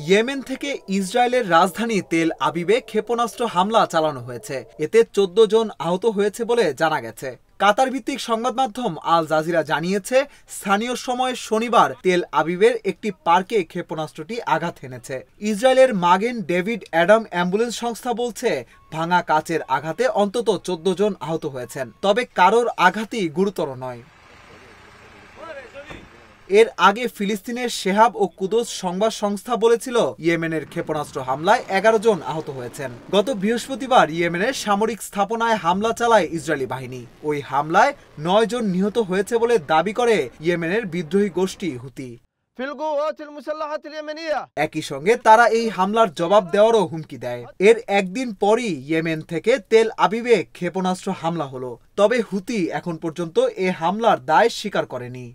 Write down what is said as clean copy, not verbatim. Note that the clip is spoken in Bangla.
ইয়েমেন থেকে ইসরায়েলের রাজধানী তেল আবিবে ক্ষেপণাস্ত্র হামলা চালানো হয়েছে। এতে ১৪ জন আহত হয়েছে বলে জানা গেছে। কাতার ভিত্তিক সংবাদ মাধ্যম আল জাজিরা জানিয়েছে, স্থানীয় সময় শনিবার তেল আবিবের একটি পার্কে ক্ষেপণাস্ত্রটি আঘাত হেনেছে। ইসরায়েলের মাগেন ডেভিড অ্যাডাম অ্যাম্বুলেন্স সংস্থা বলছে, ভাঙা কাচের আঘাতে অন্তত ১৪ জন আহত হয়েছেন, তবে কারোর আঘাতই গুরুতর নয়। এর আগে ফিলিস্তিনের শেহাব ও কুদস সংবাদ সংস্থা বলেছিল, ইয়েমেনের ক্ষেপণাস্ত্র হামলায় ১১ জন আহত হয়েছেন। গত বৃহস্পতিবার ইয়েমেনের সামরিক স্থাপনায় হামলা চালায় ইসরায়েলি বাহিনী। ওই হামলায় ৯ জন নিহত হয়েছে বলে দাবি করে ইয়েমেনের বিদ্রোহী গোষ্ঠী হুতি। একই সঙ্গে তারা এই হামলার জবাব দেওয়ারও হুমকি দেয়। এর একদিন পরই ইয়েমেন থেকে তেল আবিবে ক্ষেপণাস্ত্র হামলা হলো, তবে হুতি এখন পর্যন্ত এ হামলার দায় স্বীকার করেনি।